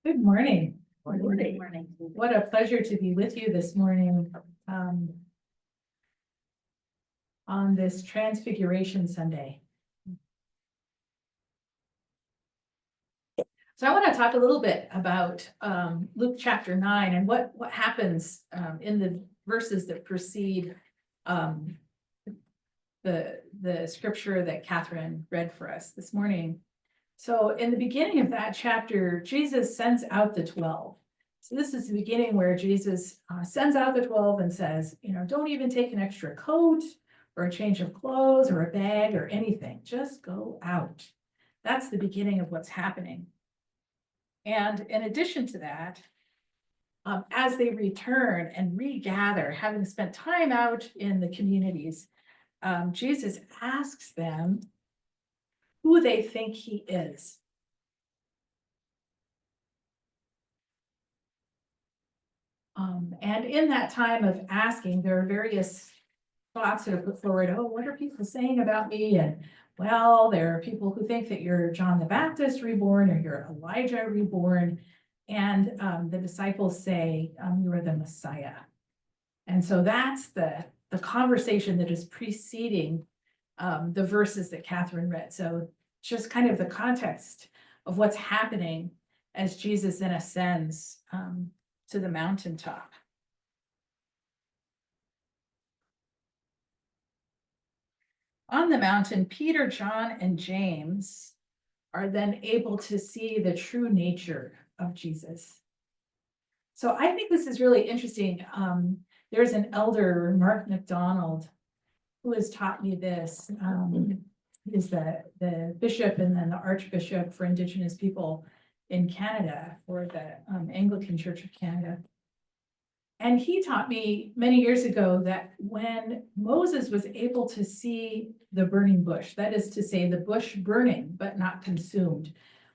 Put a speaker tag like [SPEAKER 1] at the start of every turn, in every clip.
[SPEAKER 1] Good morning.
[SPEAKER 2] Good morning.
[SPEAKER 1] What a pleasure to be with you this morning on this Transfiguration Sunday. So I want to talk a little bit about Luke chapter 9 and what happens in the verses that precede the scripture that Catherine read for us this morning. So in the beginning of that chapter, Jesus sends out the 12. So this is the beginning where Jesus sends out the 12 and says, don't even take an extra coat or a change of clothes or a bag or anything. Just go out. That's the beginning of what's happening. And in addition to that, as they return and regather, having spent time out in the communities, Jesus asks them who they think he is. And in that time of asking, there are various thoughts that are put forward. Oh, what are people saying about me? And well, there are people who think that you're John the Baptist reborn or you're Elijah reborn. And the disciples say, you are the Messiah. And so that's the conversation that is preceding the verses that Catherine read. So just kind of the context of what's happening as Jesus then ascends to the mountaintop. On the mountain, Peter, John, and James are then able to see the true nature of Jesus. So I think this is really interesting. There's an elder, Mark McDonald, who has taught me this. He's the bishop and then the archbishop for Indigenous people in Canada for the Anglican Church of Canada. And he taught me many years ago that when Moses was able to see the burning bush, that is to say the bush burning but not consumed,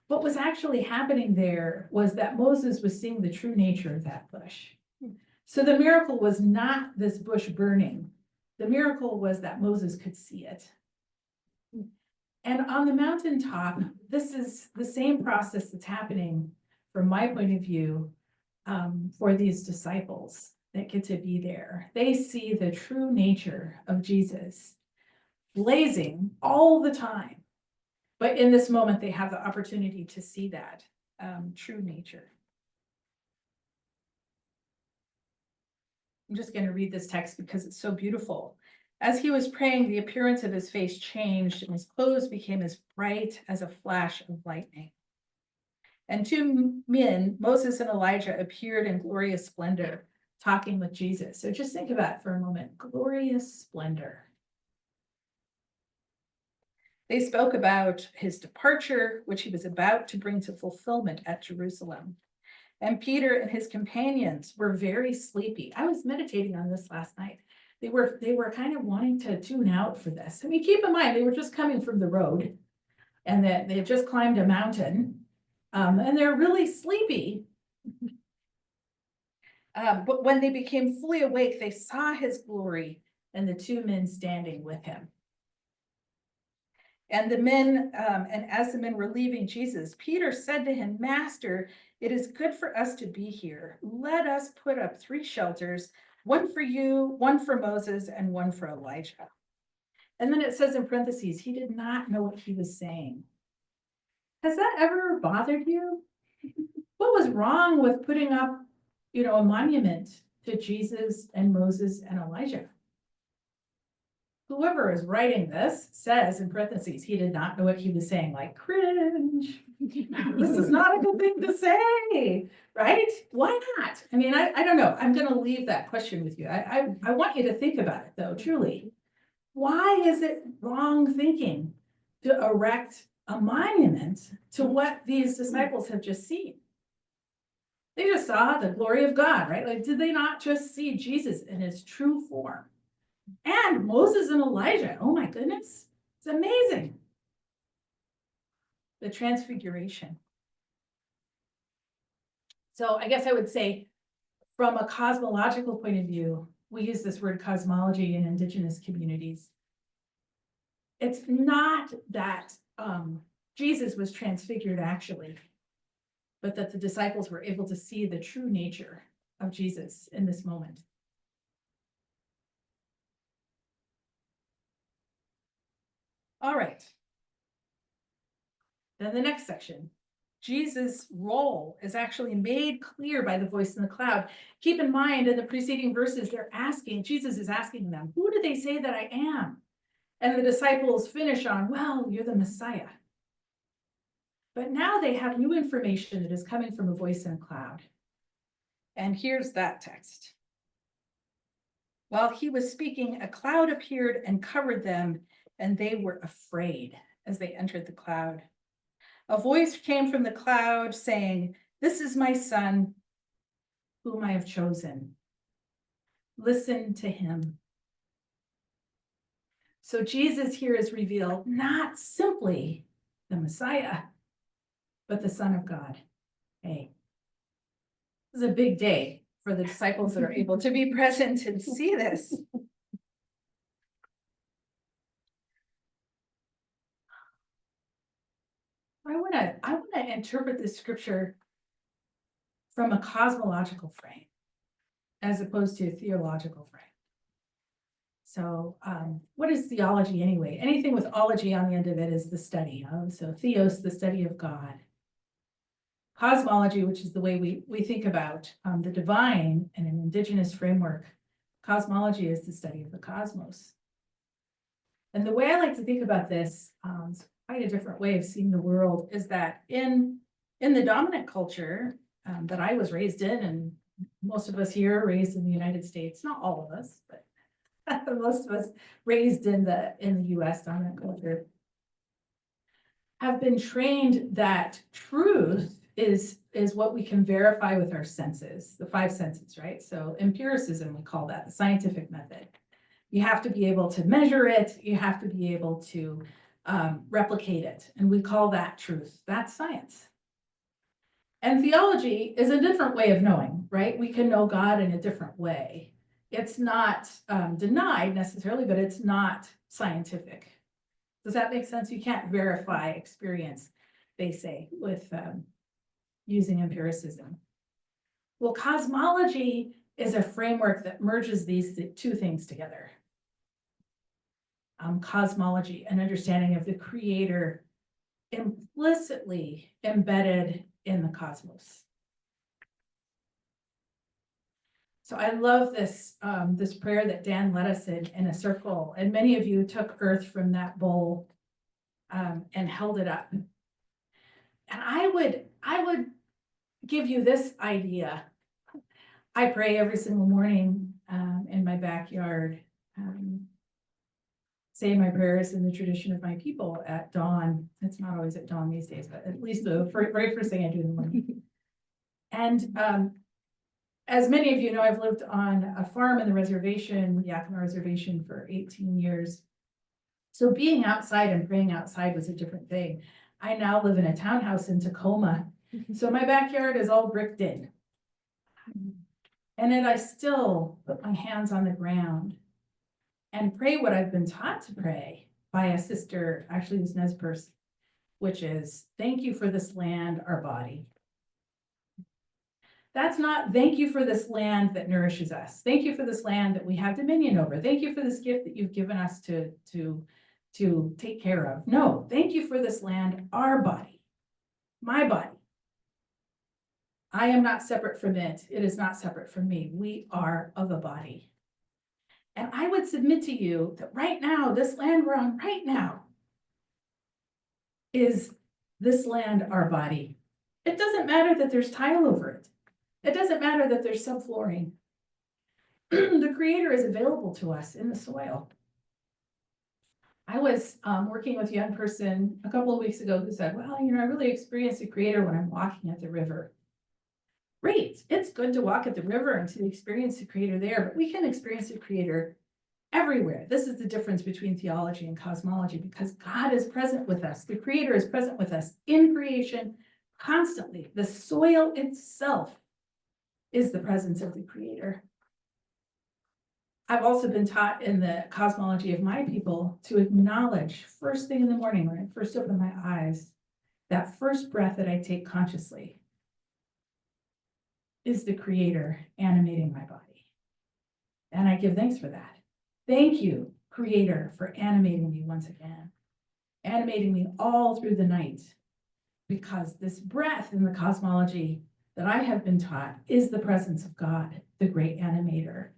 [SPEAKER 1] what was actually happening there was that Moses was seeing the true nature of that bush. So the miracle was not this bush burning. The miracle was that Moses could see it. And on the mountaintop, this is the same process that's happening from my point of view for these disciples that get to be there. They see the true nature of Jesus blazing all the time. But in this moment, they have the opportunity to see that true nature. I'm just going to read this text because it's so beautiful. As he was praying, the appearance of his face changed and his clothes became as bright as a flash of lightning. And two men, Moses and Elijah, appeared in glorious splendor, talking with Jesus. So just think about it for a moment. Glorious splendor. They spoke about his departure, which he was about to bring to fulfillment at Jerusalem. And Peter and his companions were very sleepy. I was meditating on this last night. They were kind of wanting to tune out for this. I mean, keep in mind, they were just coming from the road and that they had just climbed a mountain. And they're really sleepy. But when they became fully awake, they saw his glory and the two men standing with him. And as the men were leaving Jesus, Peter said to him, Master, it is good for us to be here. Let us put up 3 shelters, one for you, one for Moses, and one for Elijah. And then it says in parentheses, he did not know what he was saying. Has that ever bothered you? What was wrong with putting up, a monument to Jesus and Moses and Elijah? Whoever is writing this says in parentheses, he did not know what he was saying, like cringe. This is not a good thing to say, right? Why not? I mean, I don't know. I'm going to leave that question with you. I want you to think about it though, truly. Why is it wrong thinking to erect a monument to what these disciples have just seen? They just saw the glory of God, right? Like, did they not just see Jesus in his true form? And Moses and Elijah, oh my goodness, it's amazing. The transfiguration. So I guess I would say from a cosmological point of view, we use this word cosmology in Indigenous communities. It's not that Jesus was transfigured actually, but that the disciples were able to see the true nature of Jesus in this moment. All right. Then the next section. Jesus' role is actually made clear by the voice in the cloud. Keep in mind, in the preceding verses, Jesus is asking them, who do they say that I am? And the disciples finish on, well, you're the Messiah. But now they have new information that is coming from a voice in a cloud. And here's that text. While he was speaking, a cloud appeared and covered them, and they were afraid as they entered the cloud. A voice came from the cloud saying, "This is my son, whom I have chosen. Listen to him." So Jesus here is revealed not simply the Messiah, but the Son of God. Hey, this is a big day for the disciples that are able to be present and see this. I want to interpret this scripture from a cosmological frame as opposed to a theological frame. So what is theology anyway? Anything with ology on the end of it is the study of. So theos, the study of God. Cosmology, which is the way we think about the divine in an indigenous framework. Cosmology is the study of the cosmos. And the way I like to think about this, it's quite a different way of seeing the world, is that in the dominant culture that I was raised in, and most of us here are raised in the United States, not all of us, but most of us raised in the US dominant culture, have been trained that truth is what we can verify with our senses, the five senses, right? So empiricism, we call that the scientific method. You have to be able to measure it. You have to be able to replicate it. And we call that truth. That's science. And theology is a different way of knowing, right? We can know God in a different way. It's not denied necessarily, but it's not scientific. Does that make sense? You can't verify experience, they say, with using empiricism. Well, cosmology is a framework that merges these two things together. Cosmology, an understanding of the creator implicitly embedded in the cosmos. So I love this, this prayer that Dan led us in a circle, and many of you took earth from that bowl and held it up. And I would give you this idea. I pray every single morning in my backyard, say my prayers in the tradition of my people at dawn. It's not always at dawn these days, but at least the very first thing I do in the morning. And as many of you know, I've lived on a farm in the reservation, Yakima Reservation, for 18 years. So being outside and praying outside was a different thing. I now live in a townhouse in Tacoma. So my backyard is all bricked in. And then I still put my hands on the ground and pray what I've been taught to pray by a sister, actually who's Nez Perce, which is, thank you for this land, our body. That's not thank you for this land that nourishes us. Thank you for this land that we have dominion over. Thank you for this gift that you've given us to take care of. No, thank you for this land, our body, my body. I am not separate from it. It is not separate from me. We are of a body. And I would submit to you that right now, this land we're on right now is this land, our body. It doesn't matter that there's tile over it. It doesn't matter that there's subflooring. The creator is available to us in the soil. I was working with a young person a couple of weeks ago who said, well, I really experience the creator when I'm walking at the river. Great, it's good to walk at the river and to experience the creator there, but we can experience the creator everywhere. This is the difference between theology and cosmology, because God is present with us. The creator is present with us in creation constantly. The soil itself is the presence of the creator. I've also been taught in the cosmology of my people to acknowledge first thing in the morning when I first open my eyes, that first breath that I take consciously, is the Creator animating my body. And I give thanks for that. Thank you, Creator, for animating me once again, animating me all through the night, because this breath in the cosmology that I have been taught is the presence of God, the great animator.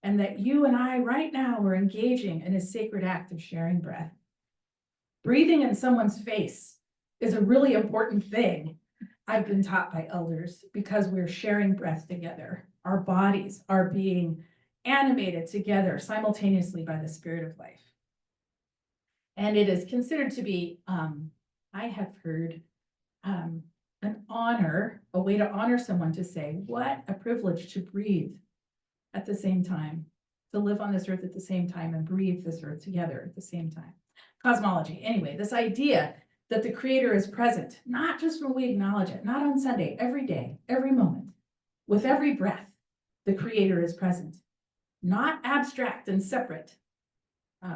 [SPEAKER 1] And that you and I right now are engaging in a sacred act of sharing breath. Breathing in someone's face is a really important thing, I've been taught by elders, because we're sharing breath together. Our bodies are being animated together simultaneously by the spirit of life. And it is considered to be, I have heard, an honor, a way to honor someone, to say, what a privilege to breathe at the same time, to live on this earth at the same time and breathe this earth together at the same time. Cosmology, anyway, this idea that the Creator is present, not just when we acknowledge it, not on Sunday, every day, every moment, with every breath, the Creator is present, not abstract and separate,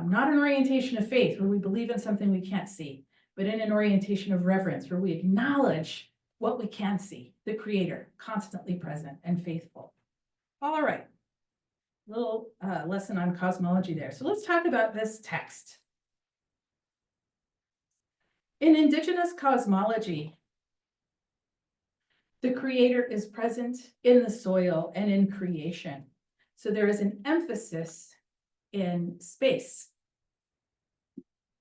[SPEAKER 1] not an orientation of faith where we believe in something we can't see, but in an orientation of reverence where we acknowledge what we can see, the Creator, constantly present and faithful. All right, little lesson on cosmology there. So let's talk about this text. In Indigenous cosmology, the Creator is present in the soil and in creation. So there is an emphasis in space.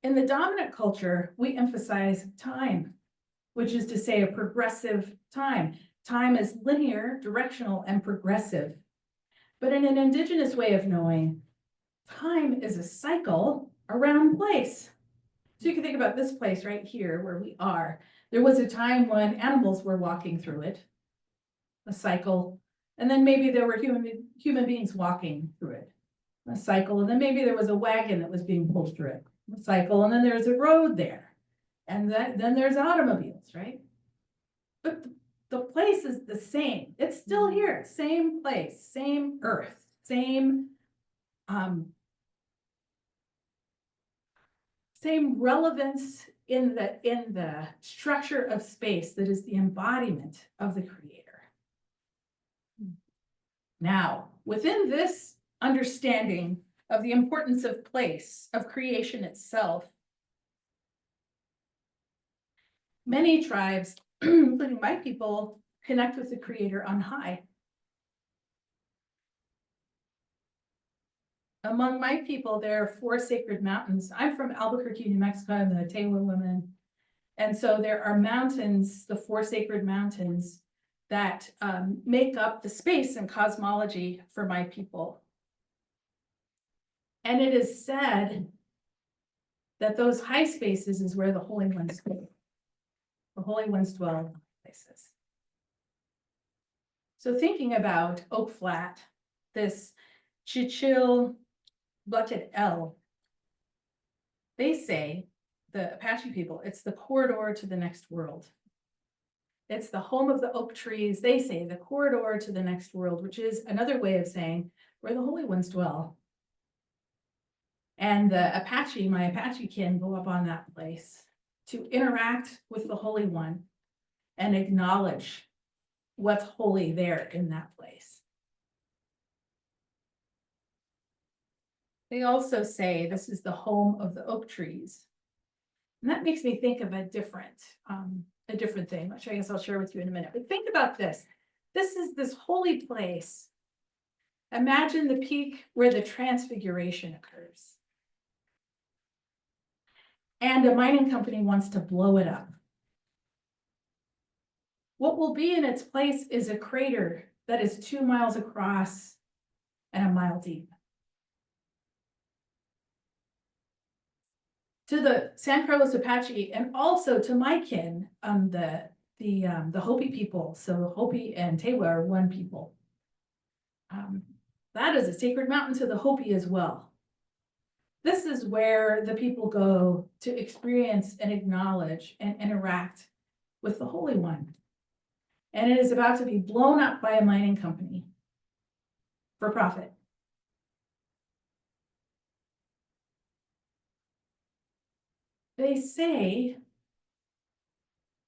[SPEAKER 1] In the dominant culture, we emphasize time, which is to say a progressive time. Time is linear, directional, and progressive. But in an Indigenous way of knowing, time is a cycle around place. So you can think about this place right here where we are. There was a time when animals were walking through it, a cycle, and then maybe there were human beings walking through it, a cycle, and then maybe there was a wagon that was being pulled through it, a cycle, and then there's a road there, and then there's automobiles, right? But the place is the same. It's still here, same place, same earth, same same relevance in the structure of space that is the embodiment of the Creator. Now, within this understanding of the importance of place, of creation itself, many tribes, including my people, connect with the Creator on high. Among my people, there are 4 sacred mountains. I'm from Albuquerque, New Mexico. I'm the Tewa woman. And so there are mountains, the 4 sacred mountains, that make up the space and cosmology for my people. And it is said that those high spaces is where the Holy Ones go. The Holy Ones dwell in places. So thinking about Oak Flat, this Chichil Butted L, they say, the Apache people, it's the corridor to the next world. It's the home of the oak trees. They say the corridor to the next world, which is another way of saying where the Holy Ones dwell. And the Apache, my Apache kin, go up on that place to interact with the Holy One and acknowledge what's holy there in that place. They also say this is the home of the oak trees. And that makes me think of a different thing, which I guess I'll share with you in a minute. But think about this. This is this holy place. Imagine the peak where the transfiguration occurs. And a mining company wants to blow it up. What will be in its place is a crater that is 2 miles across and a mile deep. To the San Carlos Apache, and also to my kin, the Hopi people. So Hopi and Tewa are one people. That is a sacred mountain to the Hopi as well. This is where the people go to experience and acknowledge and interact with the Holy One. And it is about to be blown up by a mining company for profit. They say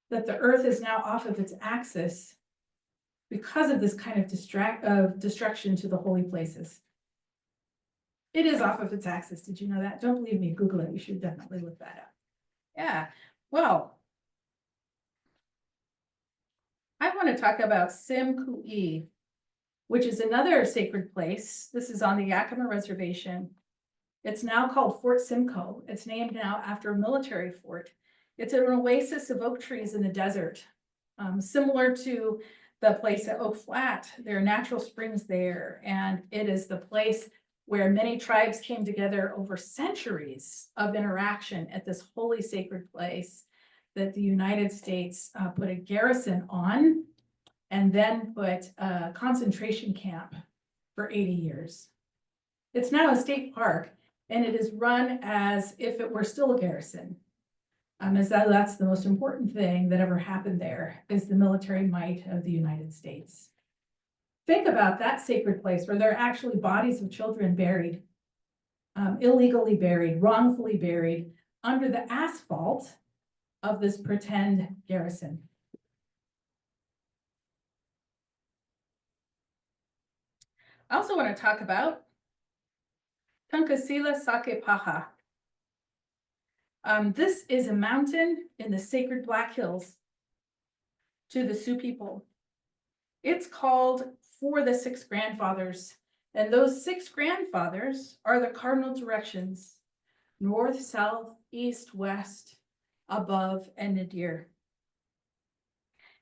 [SPEAKER 1] that the earth is now off of its axis because of this kind of destruction to the holy places. It is off of its axis. Did you know that? Don't believe me, Google it. You should definitely look that up. Yeah, well, I want to talk about Sim Kui, which is another sacred place. This is on the Yakima Reservation. It's now called Fort Simcoe. It's named now after a military fort. It's an oasis of oak trees in the desert, similar to the place at Oak Flat. There are natural springs there, and it is the place where many tribes came together over centuries of interaction at this holy sacred place that the United States put a garrison on and then put a concentration camp for 80 years. It's now a state park, and it is run as if it were still a garrison. That's the most important thing that ever happened there, is the military might of the United States. Think about that sacred place where there are actually bodies of children buried, illegally buried, wrongfully buried under the asphalt of this pretend garrison. I also want to talk about Tunkasila Sake Paha. This is a mountain in the sacred Black Hills to the Sioux people. It's called for the 6 grandfathers, and those 6 grandfathers are the cardinal directions: north, south, east, west, above, and nadir.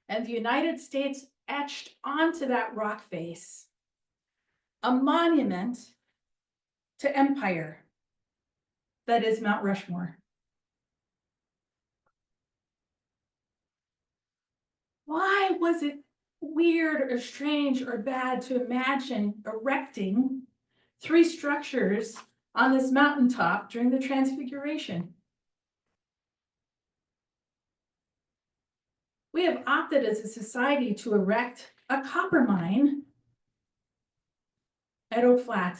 [SPEAKER 1] And the United States etched onto that rock face a monument to empire that is Mount Rushmore. Why was it weird or strange or bad to imagine erecting 3 structures on this mountaintop during the transfiguration? We have opted as a society to erect a copper mine at Oak Flat,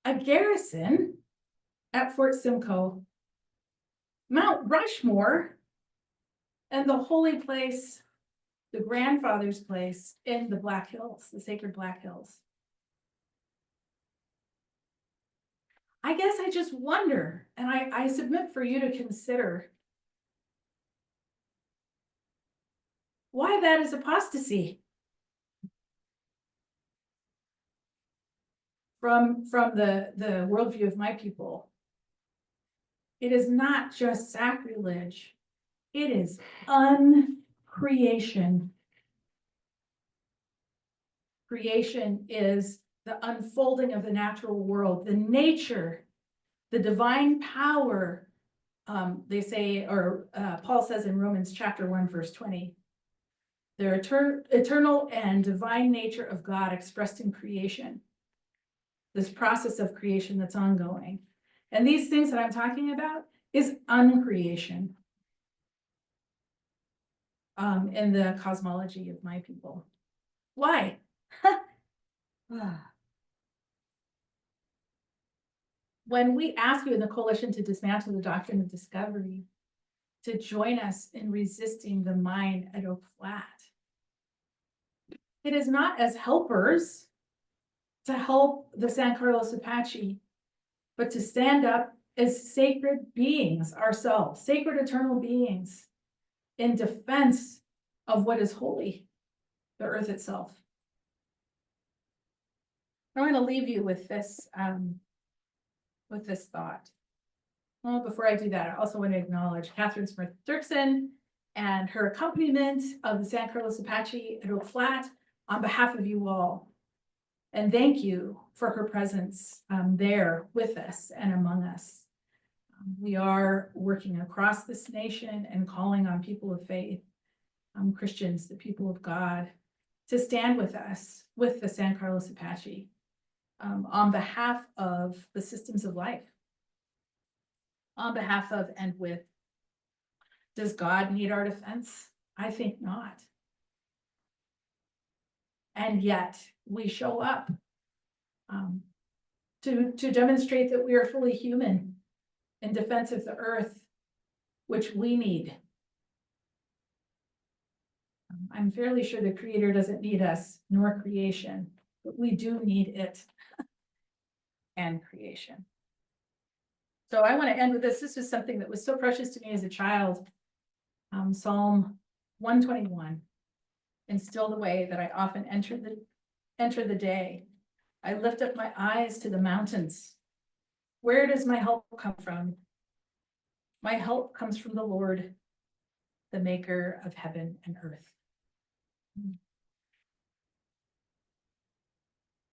[SPEAKER 1] a garrison at Fort Simcoe, Mount Rushmore, and the holy place, the grandfather's place in the Black Hills, the sacred Black Hills. I guess I just wonder, and I submit for you to consider, why that is apostasy from the worldview of my people. It is not just sacrilege. It is uncreation. Creation is the unfolding of the natural world, the nature, the divine power. They say, or Paul says in Romans chapter 1, verse 20, the eternal and divine nature of God expressed in creation. This process of creation that's ongoing. And these things that I'm talking about is uncreation. In the cosmology of my people. Why? When we ask you in the coalition to dismantle the doctrine of discovery, to join us in resisting the mind at Oak Flat, it is not as helpers to help the San Carlos Apache, but to stand up as sacred beings ourselves, sacred eternal beings, in defense of what is holy, the earth itself. I want to leave you with this thought. Well, before I do that, I also want to acknowledge Catherine Smith Dirksen and her accompaniment of the San Carlos Apache at Oak Flat on behalf of you all. And thank you for her presence there with us and among us. We are working across this nation and calling on people of faith, Christians, the people of God, to stand with us, with the San Carlos Apache, on behalf of the systems of life, on behalf of and with. Does God need our defense? I think not. And yet we show up to demonstrate that we are fully human in defense of the earth, which we need. I'm fairly sure the Creator doesn't need us, nor creation, but we do need it and creation. So I want to end with this. This was something that was so precious to me as a child. Psalm 121. And still the way that I often enter the day. I lift up my eyes to the mountains. Where does my help come from? My help comes from the Lord, the maker of heaven and earth.